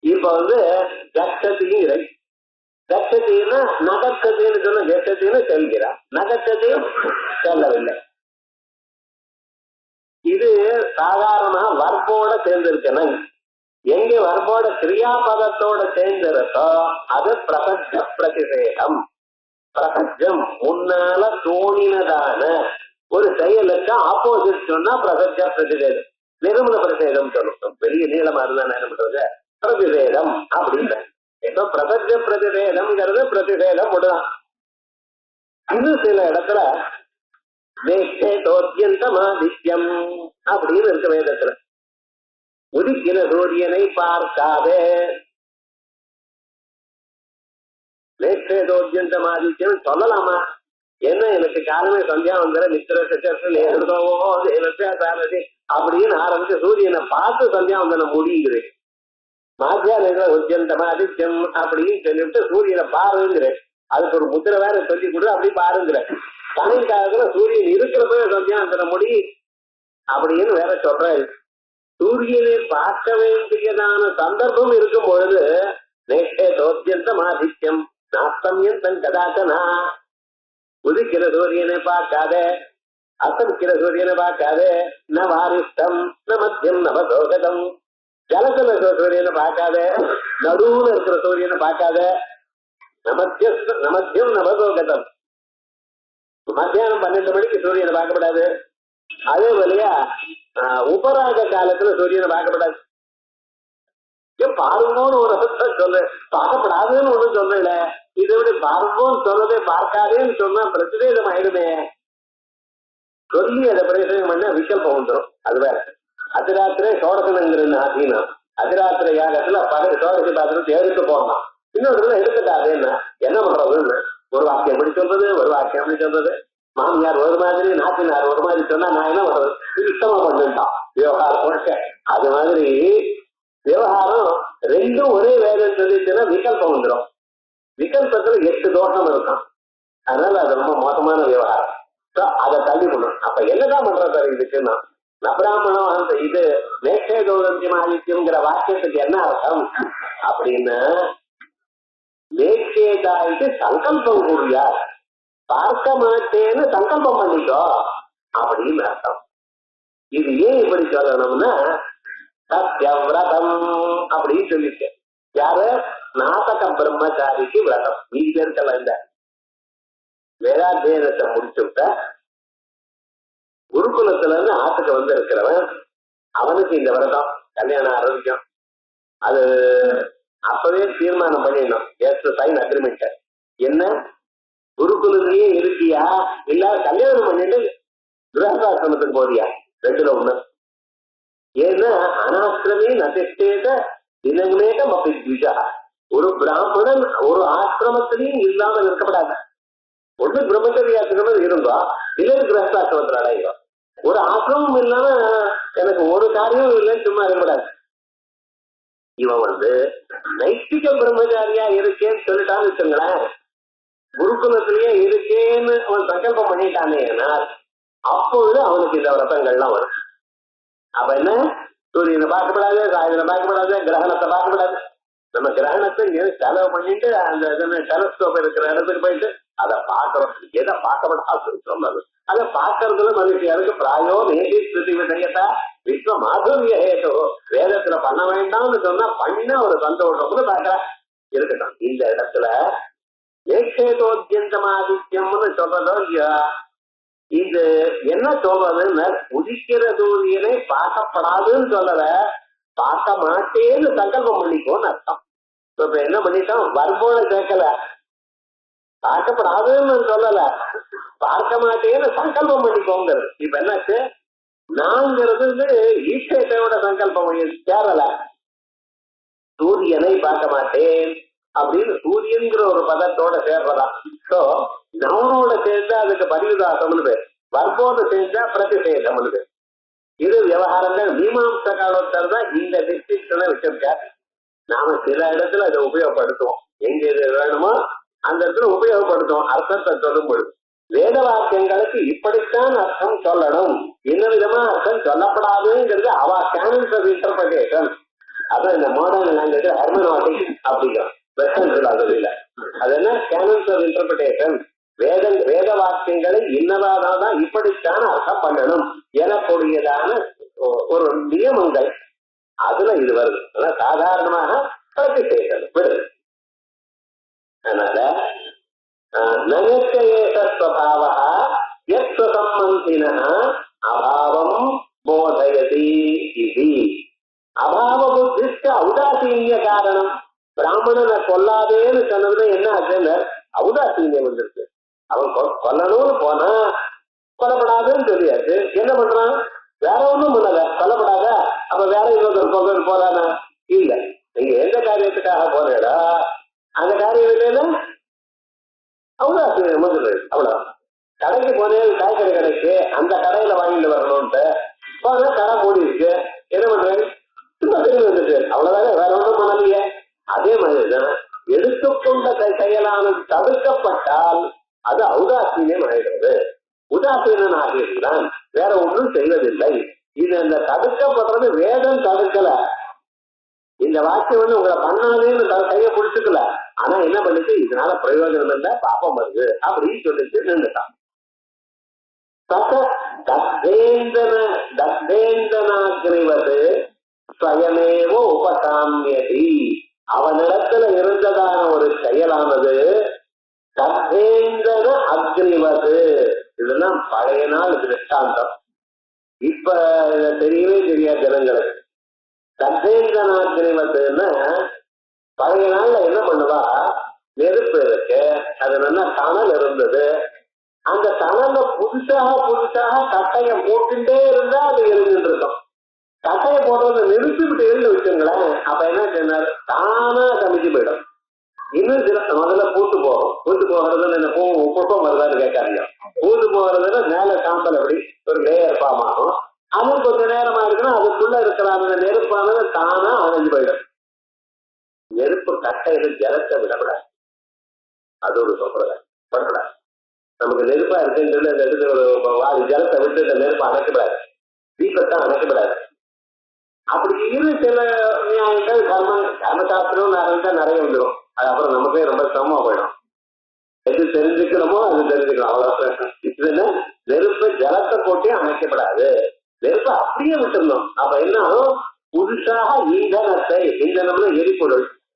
இப்ப கச்சதியும் இறை. கச்சதினா நகச்சதின்னு சொன்ன கச்சதின்னு செல்கிறார், நகச்சதியும் செல்லவில்லை. இது சாதாரண வர்போட சேர்ந்திருக்கணும். எங்க வர்போட கிரியாபதத்தோட சேர்ந்திருக்கோ அது பிரசஜ பிரதிஷேதம். பிரசஜம் முன்னால தோணினதான ஒரு செயலுக்கு ஆப்போசிட் சொன்னா பிரசஜ பிரதிஷேதம். நிர்மல பிரதிஷேதம் சொல்லணும். பெரிய நீளமா இருந்தா என்ன பண்றது? பிரதிஷேதம் அப்படின்னு. இப்போ பிரசஜ பிரதிஷேதம்ங்கிறது பிரதிஷேதம் விடலாம். இது சில இடத்துல வேட்சேதோத்யந்தமாதித்யம் அப்படின்னு இருக்க வேதத்துல. உதிக்கிற சூரியனை பார்க்காதே. வேட்சேதோத்யந்தமாதித்யம் சொல்லலாமா? என்ன எனக்கு காலமே சந்தியா வந்துற நித்திர அப்படின்னு ஆரம்பிச்சு சூரியனை பார்த்து சந்தியா வந்தன முடியுங்கிறேன். மாத்தியானில உத்யந்தமாதித்யம் அப்படின்னு சொல்லிட்டு சூரியனை பாருங்கிறேன். அதுக்கு ஒரு முத்திரை வேற சொல்லி கொடு, அப்படி பாருங்கிறேன். சாயங்காலத்துல சூரியன் இருக்கிறப்ப சந்தியாந்தன முடி அப்படின்னு வேற சொல்றேன். சூரியனை பார்க்க வேண்டியதான சந்தர்ப்பம் இருக்கும் பொழுது நேஷேதோத்யந்தமாதித்யம் நாஸ்தம்யம் தன் கதாச்சனா. உதிக்கிற சூரியனை பார்க்காத, அசமிக்கிற சூரியனை பார்க்காத. ந வாரிஷ்டம் ந மத்தியம் நவசோகதம். ஜலத்துல இருக்கிற சூரியனை பார்க்காத, நடுவுல இருக்கிற சூரியனை பார்க்காத. நமத்தியம் நவசோகதம். மத்தியானம் 12 மணிக்கு சூரியனை பார்க்கப்படாது. அதே போலயா உபராக காலத்துல சூரியனை பார்க்கப்படாது. பாருங்கன்னு ஒரு சொல்ல, பார்க்கப்படாதுன்னு ஒண்ணு சொல்லல. இதை விட பாருங்கன்னு சொன்னதே பார்க்காதேன்னு சொன்னா பிரதிவேதம் ஆயிடுமே. சொல்லி அதை பிரயோஜனம் பண்ண விக்கல்பம் வந்துடும். அது வேற. அதிராத்திரே சோடசனங்கிறது ஆதீனம். அதிராத்திர யாகத்துல பகல் சோடசி பாத்திரத்தை எடுத்து போடலாம். இன்னொரு எடுத்துட்டாதேன்னா என்ன பண்றதுன்னு ஒரு வாக்கியம் எப்படி சொல்றது, ஒரு வாக்கியம் எப்படி சொல்றது. மாமியார் ஒரு மாதிரி, நாத்தினார் ஒரு மாதிரி சொன்னா நான் என்ன பண்றது? இஷ்டமா பண்ணிட்டான் விவகாரம் முழுக்க. அது மாதிரி விவகாரம் ரெண்டும் ஒரே வேதம் சொல்லிச்சுன்னா விகல்பம் வந்துடும். விகல்பத்துல 8 தோஷம் இருக்கும். அதனால அது ரொம்ப மோசமான விவகாரம். அதை தள்ளி பண்ணணும். அப்ப என்னதான் பண்றது இதுக்குன்னா நபிராமணம் அந்த இது நேஷேதோதந்தியமாதித்யம்ங்கிற வாக்கியத்துக்கு என்ன அர்த்தம் அப்படின்னா நேஷேதாய்க்கு சங்கல்பம் கூறியார். பார்க்க மாட்டேன்னு சங்கல்பம் பண்ணிக்கோ அப்படின்னு அர்த்தம். இது ஏன் இப்படி சொல்லணும்னா சத்யவிரதம் அப்படின்னு சொல்லிட்டு யாரு நாசக பிரம்மச்சாரிக்கு விரதம். மீதி பேருக்கெல்லாம் இந்த வேதாத்தியனத்தை முடிச்சுட்ட குருகுலத்துல இருந்து ஆத்துக்கு இருக்கிறவன் அவனுக்கு இந்த விரதம் கல்யாணம் ஆரம்பிக்கும். அது அப்பவே தீர்மானம் பண்ணிடணும். Sign agreement. என்ன குருகுலத்திலேயே இருக்கியா இல்ல கல்யாணம் பண்ணிட்டு கிரகஸ்தாசிரமத்துக்கு போறியா? 2ல 1. ஏன்னா அனாசிரமே நதிஷ்டேத தினமேகம் அப்படி த்விஜா. ஒரு பிராமணன் ஒரு ஆசிரமத்திலையும் இல்லாமல் இருக்கப்படாது. ஒண்ணு பிரம்மச்சரியாசிரமம் இருந்தோ இல்ல கிரகஸ்தாசிரமத்தில் அடையும். ஒரு ஆசிரமம் இல்லாம எனக்கு ஒரு காரியம் இல்லைன்னு சும்மா இருக்கக்கூடாது. இவன் நைஷ்டிக பிரம்மச்சாரியா இருக்கேன்னு சொல்லிட்டான்னு வச்சுங்களேன், குருகுலத்திலேயே இருக்கேன்னு அவன் சங்கல்பம் பண்ணிட்டானே அப்பொழுது அவனுக்கு இந்த விரதங்கள்லாம் வரும். அப்ப என்ன சூரியனை பார்க்கப்படாது, சாயந்தனை பார்க்கப்படாது, கிரகணத்தை பார்க்கப்படாது. நம்ம கிரகணத்தை செலவு பண்ணிட்டு அந்த டெலஸ்கோப் இருக்கிற இடத்துக்கு போயிட்டு அதை பார்க்கிறோம். எதை பார்க்கப்படாதுன்னு சொன்னது அதை பார்க்கறதுல மனுஷியாருக்கு பிராயோ நேதி ஸ்ருதி விதயத்தா விஸ்வ மாதுரிய ஹேதோ. வேதத்துல பண்ண வேண்டாம்னு சொன்னா பண்ண ஒரு சந்தோஷம்னு பார்க்கற இருக்கட்டும். இந்த இடத்துல ஏஷேதோத்யந்தமாதித்யம்னு சொல்றதோ இல்லையா, இது என்ன சொல்றதுன்னு உதிக்கிற சூரியனை பார்க்கப்படாதுன்னு சொல்லல, பார்க்க மாட்டேன்னு சங்கல்பம் பண்ணிக்கோன்னு அர்த்தம். இப்ப என்ன பண்ணிட்டோம், வர்போட சேர்க்கல, பார்க்கப்படாதுன்னு சொல்லல, பார்க்க மாட்டேன்னு சங்கல்பம் பண்ணிக்கோங்கிறது. இப்ப என்னாச்சு, நாங்கிறது ஈஸ்வரோட சங்கல்பம் சேரல. சூரியனை பார்க்க மாட்டேன் அப்படின்னு சூரியன்கிற ஒரு பதத்தோட சேர்றதான். சோ நவனோட சேர்ந்தா அதுக்கு பரிவிதாசம்னு பேர், வர்போட சேர்ந்தா பிரதிஷேதம்னு பேர். இது விவகாரங்கள் மீமாம்ச காலத்தர் தான் இந்த டிஸ்டிங்ஷனை வச்சிருக்கார். நாம சில இடத்துல அதை உபயோகப்படுத்துவோம், எங்க இது வேணுமோ அந்த இடத்துல உபயோகப்படுத்துவோம். அர்த்தத்தை சொல்லும் பொழுது வேத வாக்கியங்களுக்கு இப்படித்தான் அர்த்தம் சொல்லணும், என்ன விதமா அர்த்தம் சொல்லப்படாதுங்கிறது அவ கேனன்ஸ் ஆஃப் இன்டர்பிரேஷன். அதான் இந்த மாடர்ன் லாங்குவேஜ் ஹெர்மனாட்டிக்ஸ் அப்படிங்கிறோம், வெஸ்டர்ன் சொல்லாதது இல்லை. அது என்ன கேனன்ஸ் ஆஃப் இன்டர்பிரேஷன், வேத வாக்கியங்களை இன்னதாதான் இப்படித்தான் அர்த்தம் பண்ணணும் எனக்கூடியதான ஒரு நியமங்கள், அதுல இது வருது. சாதாரணமாக பிரதிஷேதம் விடுது. அதனால நகச்சேதஸ்வபாவா யஸ்வசம்பந்தினः அபாவம் போதயதி இது. அபாவ புத்திக்கு ஔதாசீன்ய காரணம். பிராமணனை கொல்லாதேன்னு சொன்னதுல என்ன ஆச்சுன்னு ஔதாசீன்யம் வந்துருக்கு. அவன் கொல்லணும்னு போனா கொல்லப்படாதுன்னு தெரியாது, என்ன பண்றான், வேற ஒண்ணும் பண்ணல, கொல்லப்படாத அப்ப வேற இன்னொருத்தர் கொண்டு போறானா இல்ல. நீங்க எந்த காரியத்துக்காக போறீடா அந்த காரியம் இல்லைன்னா ஔதாசீன்யம் வந்துடுது. அவ்வளவு. கடைக்கு போனேன், காய்கறி கடைக்கு, அந்த கடையில வாங்கிட்டு வரணும்ட்டு போனா கடை மூடி இருக்கு, என்ன பண்றேன், சும்மா தெரிஞ்சு வந்துட்டு அவ்வளவுதானே, வேற ஒன்றும் பண்ணலையே. அதே மாதிரிதான் எடுத்துக்கொண்ட செயலானது தடுக்கப்பட்டால் அது ஔதாசீனம் ஆகிறது. உதாசீனன் ஆகியிருந்தான், வேற ஒன்றும் செய்வதில்லை. இது அந்த தடுக்கப்படுறது வேதம் தடுக்கல, இந்த வாக்கியம் வந்து உங்களை பண்ணாதேன்னு கையை பிடிச்சுக்கல, ஆனா என்ன பண்ணிட்டு இதனால பிரயோஜனம் இல்ல, பாப்பம் வருது அப்படின்னு சொல்லிட்டு நின்றுட்டான். தத்தேந்தனாகிரிவது ஸ்வயமேவ உபசாமியதி. அவனிடத்துல இருந்ததான ஒரு செயலானது தத்தேந்தன அக்ரிவது. இதெல்லாம் பழைய நாள் திருஷ்டாந்தம், இப்ப தெரியவே தெரியாது ஜனங்களுக்கு. தத்தேந்தனாகிரிவதுன்னா பழைய நாள்ல என்ன பண்ணுவா, நெருப்பு இருக்கு, அது நல்லா தணல் இருந்தது, அந்த தணல புதுசாக கட்டைய போட்டுட்டே இருந்தா அது எரிஞ்சுட்டு இருக்கும். கட்டையை போடுறத நிறுத்திவிட்டு எரிஞ்சு வச்சுங்களேன், அப்ப என்ன சொன்னார், தானா சமைச்சு போயிடும். இன்னும் சில முதல்ல பூத்து போகும், பூத்து போகிறதுல என்ன புஷ்பம் வருதான்னு கேட்காதீங்க. பூத்து போகிறதுல மேல சாம்பல் அப்படி ஒரு லேயர் ஃபார்ம் ஆகும், அது கொஞ்ச நேரமா இருக்குன்னா அதுக்குள்ள இருக்கிற அந்த நெருப்பானது தானா அணைஞ்சு போயிடும். நெருப்பு கட்டையில ஜலத்தை விடக்கூடாது, அது ஒரு சொல்றேன் பண்ணக்கூடாது. நமக்கு நெருப்பா இருக்குன்றது அந்த இடத்துல ஒரு ஜலத்தை விட்டு இந்த நெருப்பை அணைக்கப்படாது, தீபத்தான் அணைக்கப்படாது. அப்படி இரு சில நியாயங்கள் கர்மசாஸ்திரம் நிறைய வந்துடும், அது அப்புறம் நமக்கே ரொம்ப சிரமமா போயிடும். எது தெரிஞ்சுக்கணுமோ அது தெரிஞ்சுக்கலாம், அவ்வளவு. இதுல நெருப்பை ஜலத்தை போட்டே அணைக்கப்படாது, நெருப்பை அப்படியே விட்டுருந்தோம். அப்ப என்ன ஆகும், புதுசாக ஈந்தனத்தை, ஈந்தனம்னா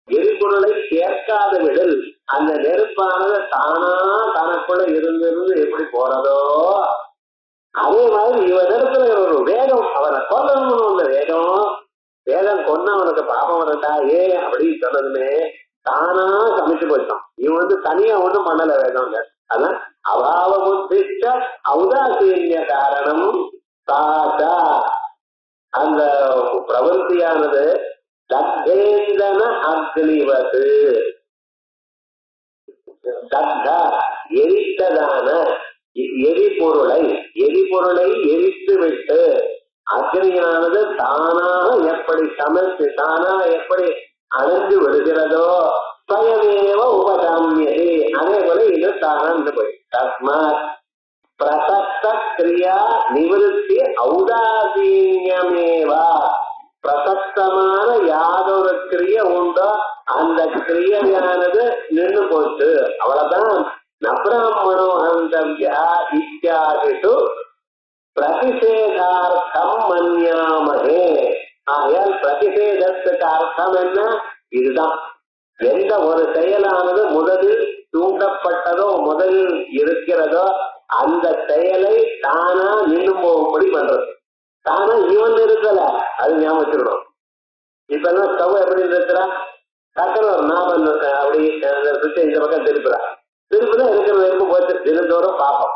எரிபொருளை சேர்க்காத விடல், அந்த நெருப்பானது தானா தனக்குள்ள இருந்து எப்படி போறதோ அதே மாதிரி இவனிடத்துல ஒரு வேகம், அவனை கொல்லணும்னு வந்த வேகம் கொன்ன அவனுக்கு பாபம் வரட்டா அப்படின்னு சொன்னதுமே தானா சமைச்சு போயிட்டான். இவன் தனியா ஒண்ணும் பண்ணல வேதம். அதான் அபாவ புத்திஷ்ட ஔதாசீன்ய காரணம் தாசா. அந்த பிரவருத்தியானது தத்தேந்தன அக்னிவது, தத்தா எரித்ததான எரிபொருளை எரித்து விட்டு அக்னியானது தானாக எப்படி சமைத்து தானா எப்படி அணைந்து விடுகிறதோ ஸ்வயமேவ உபசாமியதே, அதே போல இது தானே போய். தஸ்மாத் பிரசக்த கிரியா நிவர்த்தி ஔதாசீன்யமேவா. பிரசக்தமான யாதொரு கிரிய உண்டோ அந்த கிரியையானது நின்று போச்சு, அவ்வளவுதான். நப்ராமணோ அந்தவ்யா இத்தியாதிஷு பிரதிஷேதார்த்தம் மன்யாமஹே. ஆகையால் பிரதிஷேதத்துக்கு அர்த்தம் என்ன, இதுதான். எந்த ஒரு செயலானது முதலில் தூண்டப்பட்டதோ முதலில் இருக்கிறதோ அந்த செயலை தானா நின்று போகும்படி பண்றது. தானா இவன் இருக்கல, அது ஞாபகம் வச்சுக்கணும். இப்ப எல்லாம் ஸ்டவ் எப்படி இருக்கிறா, டக்குனு ஒரு நாபம் அப்படி சுவிட்சை இந்த பக்கம் திருப்புறா இருக்கிற நெருப்பு போச்சு தினந்தோறும் பாப்போம்.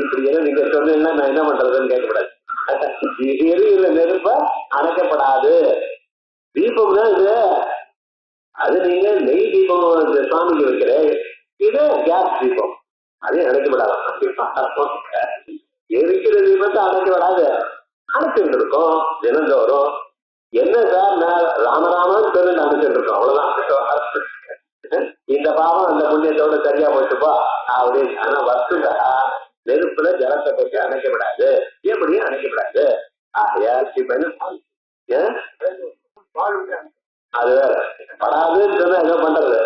இப்படி எல்லாம் நீங்க சொன்னீங்கன்னா நான் என்ன பண்றதுன்னு கேட்கக்கூடாது. எரியுற நெருப்ப அணைக்கப்படாது. தீபம்னா இது, அது நீங்க நெய் தீபம் சுவாமிக்கு வைக்கிற இது கேஸ் தீபம், அதையும் அணைக்கப்படாது. எரிக்கிற தீபத்தை அணைக்கப்படாது, அணைச்சுட்டு இருக்கோம் தினந்தோறும். என்ன சார் நான் ராமராமன் சொல்லி அணைச்சிட்டு இருக்கோம், அவ்வளவுதான். இந்த பாவம் அந்த புண்ணியத்தோட சரியா போச்சுப்பா அப்படின்னு. ஆனா வஸ்துதா நெருப்புல ஜலத்தை பற்றி அணைக்கப்படாது, எப்படியும் அணைக்கப்படாது. ஆகையால் அது வேற படாதுன்னு சொன்னா என்ன பண்றது,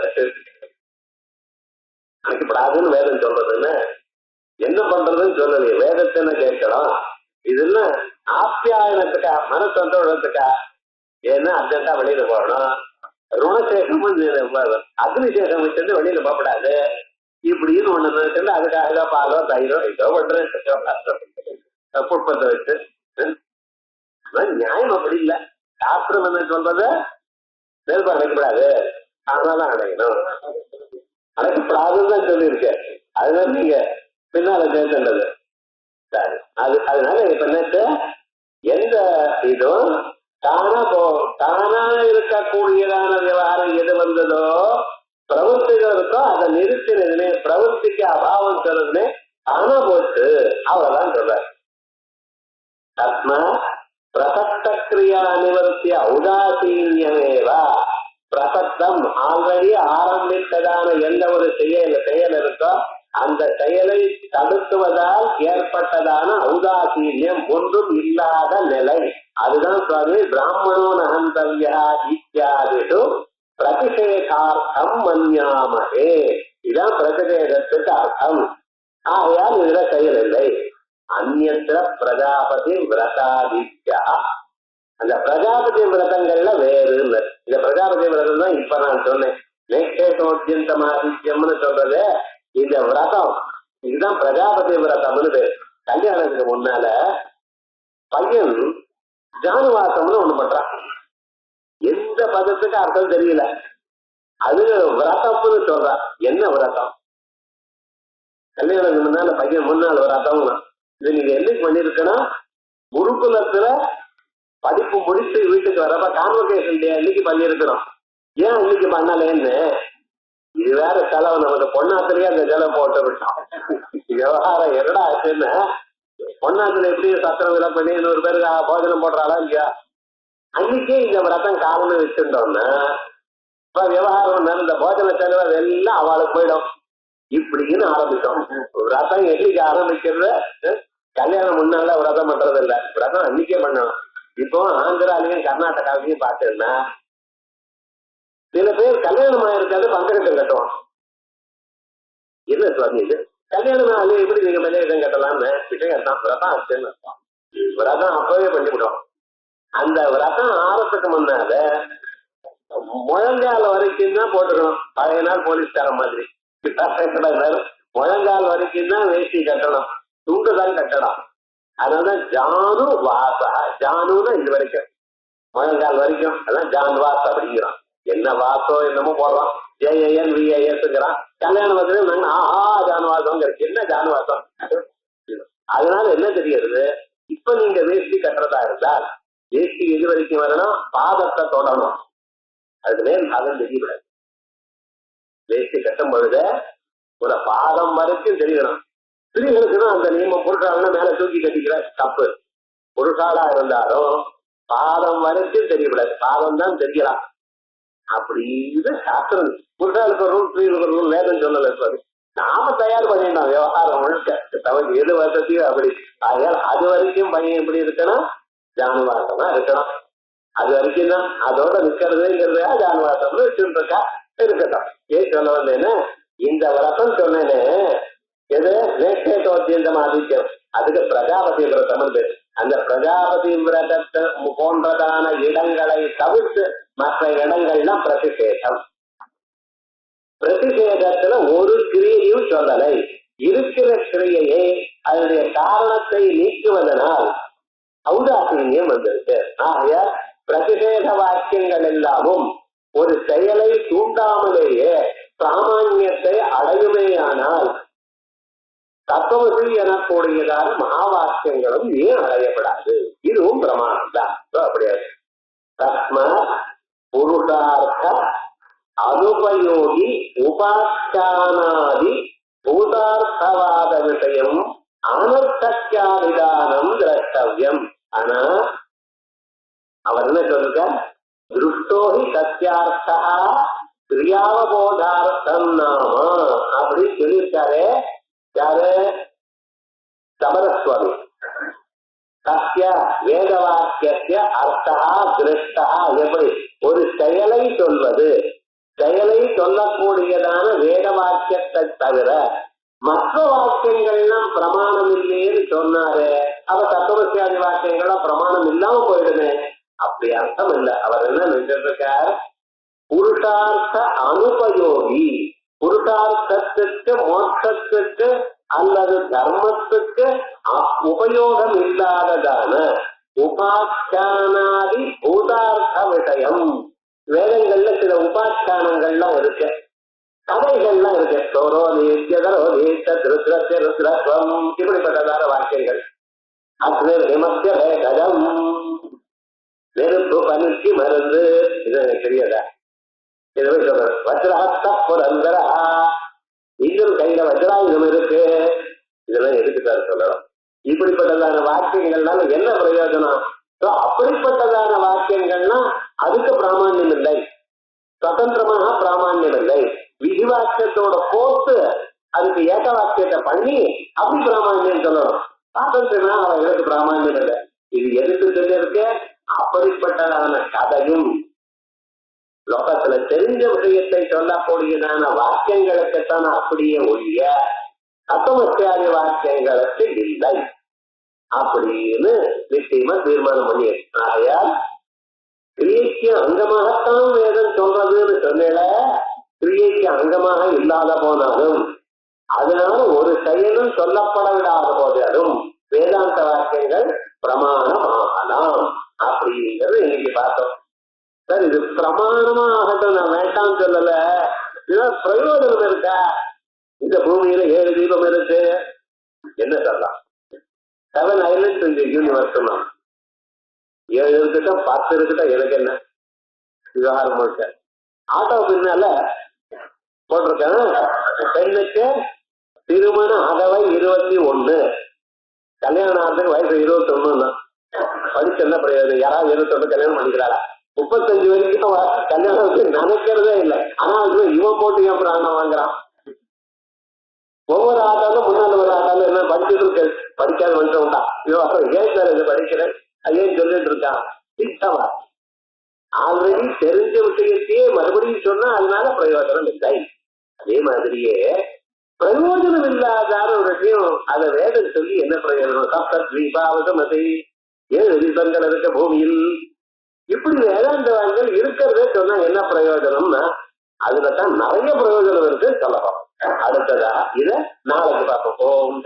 அணைக்கப்படாதுன்னு வேதம் சொல்றதுன்னு என்ன பண்றதுன்னு சொல்லலையே, வேதத்தை கேட்கணும். இதுல ஆப்யாயனத்துக்கா மன சந்தோஷத்துக்கா, ஏன்னா அர்ஜென்டா வெளியில போகணும். ருணசேஷம் அக்னிசேஷம் வச்சிருந்து வெளியில போகக்கூடாது இப்படின்னு ஒண்ணு வச்சிருந்து அதுக்காக ஏதோ பாலோ தயிரோ ஏதோ பண்றேன் புட்பத்தை வச்சு. நியாயம் அப்படி இல்லை. சாஸ்திரம் என்ன சொல்றது, நெருப்பு அடைக்கப்படாது, ஆனாலும் அடையணும். அடைக்கப்படாதுன்னு தான் சொல்லியிருக்கேன். அதுதான் நீங்க பின்னால சேர்த்துன்றது. சரி, அதனால இப்ப என்ன, எந்த இதுவும் தானா இருக்கக்கூடியதான விவகாரம் எது வந்ததோ பிரவൃத்திகள் இருக்கோ அதை நிறுத்தினதுமே, பிரவൃத்திக்கு அபாவம் சொல்றதுமே தானா போச்சு, அவ்வளவுதான் சொல்றாரு. தத்ம பிரசக்த கிரியா நிவர்த்திய உதாசீன்யமேவா, பிரசக்தம் ஆல்ரெடி ஆரம்பித்ததான எந்த ஒரு செயல் இருக்கோ அந்த செயலை தடுக்குவதால் ஏற்பட்டதான ஔதாசீன்யம், ஒன்றும் இல்லாத நிலை, அதுதான் சுவாமி பிராமணோ நகந்தவ்யா இத்தியாதிஷு பிரதிஷேகார்த்தம் மன்யாமகே. இதான் பிரதிஷேகத்துக்கு அர்த்தம். ஆகையால் இதுல செயல் இல்லை. அந்நியத்திர பிரஜாபதி விரதாதித்யா, அந்த பிரஜாபதி விரதங்கள்ல வேறுன்னு. இந்த பிரஜாபதி விரதம் தான் இப்ப நான் சொன்னேன், நேஷேஷோத்யந்தமாதித்யம்னு சொல்றது. இந்த விரதம் இதுதான் பிரஜாபதி விரதம்னு பேர். கல்யாணத்துக்கு முன்னால பையன் ஜானுவாசம்னு ஒண்ணு பண்றான். எந்த பதத்துக்கு அர்த்தம் தெரியல, அது விரதம்னு சொல்றான். என்ன விரதம்? கல்யாணத்துக்கு முன்னால பையன் முன்னாள் விரதம். இது நீங்க என்னைக்கு பண்ணிருக்கணும், குருகுலத்துல படிப்பு முடிச்சு வீட்டுக்கு வரப்ப கான்வகேஷன் டே அன்னைக்கு பண்ணிருக்கணும். ஏன் அன்னைக்கு பண்ணலேன்னு, இது வேற செலவு, நமக்கு பொண்ணாத்திலேயே அந்த செலவு போட்டு விட்டோம். விவகாரம் என்னடா ஆச்சுன்னு, பொண்ணாத்துல எப்படி சத்திரம் விலை பண்ணி 100 பேருக்கு போஜனம் போடுறாளா இல்லையா, அன்னைக்கே இந்த விரதம் காலம்னு வச்சிருந்தோம்னா இப்ப விவகாரம் இந்த போஜன செலவு அதெல்லாம் அவளுக்கு போயிடும். இப்படின்னு ஆரம்பிச்சோம். விரதம் என்னைக்கு ஆரம்பிக்கிறது, கல்யாணம் முன்னால விரதம் பண்றது இல்ல, விரதம் அன்னைக்கே பண்ணணும். இப்போ ஆந்திராலையும் கர்நாடகாவிலையும் பார்த்தேன்னா சில பேர் கல்யாணம் ஆயிருக்காது பந்தகட்டம் கட்டுவான். என்ன சுவாமி இது, கல்யாணம் ஆகல எப்படி நீங்க பந்தகட்டம் கட்டலாம்னு விஷயம் தான். விரதம் ஆச்சுன்னு விரதம் அப்பவே பண்ணிவிடும். அந்த விரதம் ஆரத்துக்கு முன்னால முழங்கால் வரைக்கும் தான் போட்டுக்கணும். பழைய நாள் போலீஸ்கார மாதிரி முழங்கால் வரைக்கும் தான் வேஷ்டி கட்டணும், துண்டுதான் கட்டணும். அதனாலதான் ஜானு வாசா, ஜானுன்னா இது வரைக்கும் முழங்கால் வரைக்கும், அதான் ஜான் வாஸ் அப்படிங்கிறான். என்ன வாசோ என்னமோ போடுறோம், ஜேஏஎன் விஏஎஸ்ங்கிறான். கல்யாணம் வந்து நாங்க ஆஹா ஜானுவாசம், என்ன ஜானுவாசம். அதனால என்ன தெரியுது, இப்ப நீங்க வேஷ்டி கட்டுறதா இருந்தால் வேஷ்டி எது வரைக்கும் வரணும், பாதத்தை தொடணும், அதுக்கு மேல் பாதம் தெரியக்கூடாது. வேஷ்டி கட்டும் பொழுது ஒரு பாதம் வரைக்கும் தெரியணும். ஸ்திரீகளுக்குன்னா அந்த நியமம், புருஷாங்கன்னா மேல தூக்கி கட்டிக்கிற தப்பு. புருஷாலா இருந்தாலும் பாதம் வரைக்கும் தெரியக்கூடாது, பாதம் தான் தெரியலாம். அப்படின்னு சாஸ்திரம். புருஷாளுக்கு ஒரு ரூல், ஸ்திரீகளுக்கு ஒரு ரூல், வேதம் சொல்லல. நாம தயார் பண்ணிடலாம் விவகாரம் முழுக்க, தவிர எது வசதியோ அப்படி. ஆகையால் அது வரைக்கும் பையன் எப்படி இருக்கணும், ஜானுவாசமா இருக்கணும். அது வரைக்கும் தான், அதோட நிக்கிறதுங்கிறத ஜானுவாசம்னு வச்சுட்டு இருக்கா, இருக்கட்டும். ஏன் சொல்ல வந்தேன்னு, இந்த விரதம் சொன்னேன்னு எது நேஷேஷோத்யந்தம் ஆதித்யம், அதுக்கு பிரஜாபதி விரதம் பேரு. அந்த பிரஜாபதி விரதத்தை போன்றதான இடங்களை தவிர்த்து மற்ற இடங்கள்லாம் பிரதிஷேதம். பிரதிஷேதத்துல ஒரு கிரியையும் சொல்லலை, இருக்கிற கிரியையை அதனுடைய காரணத்தை நீக்குவதனால் ஔதாசீன்யம் வந்திருக்கு. ஆகைய பிரதிஷேத வாக்கியங்கள் எல்லாமும் ஒரு செயலை தூண்டாமலேயே பிராமான்யத்தை அடையுமேயானால் தத்துவசி எனக்கூடியதான மகா வாக்கியங்களும் ஏன் அடையப்படாது? இதுவும் பிரமாணம் தான். அப்படியாது தஸ்ம புருஷார்த்த அனுபயோகி உபாச்சானாதி பூதார்த்தவாத விஷயம் அனர்த்தவிதானம் திரஷ்டவியம். ஆனா அவர் என்ன சொல்லுங்க, திருஷ்டோஹி சத்தியார்த்தா கிரியாவபோதார்த்தம் நாம அப்படின்னு சொல்லியிருக்காரு. யாரு? சபரஸ்வாமி. சத்திய வேத வாக்கிய அர்த்தா திருஷ்டா. எப்படி ஒரு செயலை சொல்வது, செயலை சொல்லக்கூடியதான வேத வாக்கியத்தை தவிர மற்ற வாக்கியங்கள்லாம் பிரமாணம் இல்லைன்னு சொன்னாரு. அவ தத்துவசியாதி வாக்கியங்கள்லாம் பிரமாணம் இல்லாம போயிடுமே. அப்படி அர்த்தம் இல்லை. அவர் என்ன நினைச்சிருக்கார்? புருஷார்த்த அனுபயோகி, புருஷார்த்தத்துக்கு மோட்சத்துக்கு அல்லது தர்மத்துக்கு உபயோகம் இல்லாததான உபாச்சானாதி பூதார்த்த விஷயம். வேதங்கள்ல சில உபாச்சானங்கள்லாம் இருக்கு, கதைகள்லாம் இருக்கு. சோரோ நீத்தியதரோ நீத்த திருத்திரத்திய ருத்ரத்வம், இப்படிப்பட்டதான வாக்கியங்கள். அக்னி ஹிமத்திய வேதம், நெருப்பு பனிக்கு மருந்து. இது எனக்கு தெரியாதா? இது சொல்றேன். வஜ்ரஹஸ்த புரந்தரா, இன்னும் கையில வஜ்ராயுதம் இருக்கு. இதெல்லாம் எதுக்குதான் சொல்லணும்? இப்படிப்பட்டதான வாக்கியங்கள்னால என்ன பிரயோஜனம்? அப்படிப்பட்டதான வாக்கியங்கள்னா அதுக்கு பிராமான்யம் இல்லை, சுதந்திரமாக பிராமான்யம் இல்லை. விதி வாக்கியத்தோட போட்டு அதுக்கு ஏக வாக்கியத்தை பண்ணி அப்படி பிராமான்யம் சொல்லணும். சுதந்திரமா அவர்களுக்கு பிராமான்யம் இல்லை. இது எதுக்கு சொல்லியிருக்க? அப்படிப்பட்டதான கதையும் லோகத்துல தெரிஞ்ச விஷயத்தை சொல்லக்கூடியதான வாக்கியங்களுக்குத்தான் அப்படியே ஒழிய தத்துவத்தியாதி வாக்கியங்களுக்கு இல்லை அப்படின்னு நிச்சயமா தீர்மானம் பண்ணி. ஆகையால் கிரியைக்கு அங்கமாகத்தான் வேதம் சொல்றதுன்னு சொன்னேல, கிரியைக்கு அங்கமாக இல்லாத போனாலும் அதனால ஒரு செயலும் சொல்லப்பட விடாத போதாலும் வேதாந்த வாக்கியங்கள் பிரமாணம் ஆகலாம் அப்படிங்கிறது இன்னைக்கு பார்த்தோம். சார் இது பிரமாணமா ஆகட்டும், நான் வேண்டாம் சொல்லல. இதெல்லாம் பிரயோஜனம் இருக்கா? இந்த பூமியில 7 தீபம் இருக்கு, என்ன சொல்லலாம்? 7 ஐலண்ட்ஸ் இந்த யூனிவர்ஸ். 7 இருக்கட்டும் 10 இருக்கட்டும், எனக்கு என்ன விவகாரம் முழுக்க. ஆட்டோ பின்னால போட்டிருக்கேன், பெண்ணுக்கு திருமண அகவை 21, கல்யாணம் ஆகிறதுக்கு வயசு 21 தான். படிச்சு என்ன பிரயோஜனம்? யாராவது 21 கல்யாணம் பண்ணிக்கிறாரா? 35 வரைக்கும் கல்யாணத்துக்கு நினைக்கிறதே இல்லை. ஆனா அது இவன் போட்டு ஏன் பிராணம் வாங்குறான்? ஒவ்வொரு ஆட்டாலும் முன்னாள் ஒரு ஆட்டாலும் என்ன படிச்சது படிக்காத மனுஷன் உண்டா? இவன் ஏன் சார் இது படிக்கிறேன் ஏன் சொல்லிட்டு இருக்கான்? திட்டவா ஆல்ரெடி தெரிஞ்ச விஷயத்தையே மறுபடியும் சொன்னா அதனால பிரயோஜனம் இல்லை. அதே மாதிரியே பிரயோஜனம் இல்லாத ஒரு விஷயம் அதை வேதம் சொல்லி என்ன பிரயோஜனம்? சப்தீபாவசம் அதை 7 தீபங்கள் இருக்க பூமியில் இப்படி வேதாந்தவான்கள் இருக்கிறதே சொன்னா என்ன பிரயோஜனம்னா அதுலதான் நிறைய பிரயோஜனம் இருக்கு சொல்லலாம். அடுத்ததா இத நாளைக்கு பார்ப்போம். ஓம்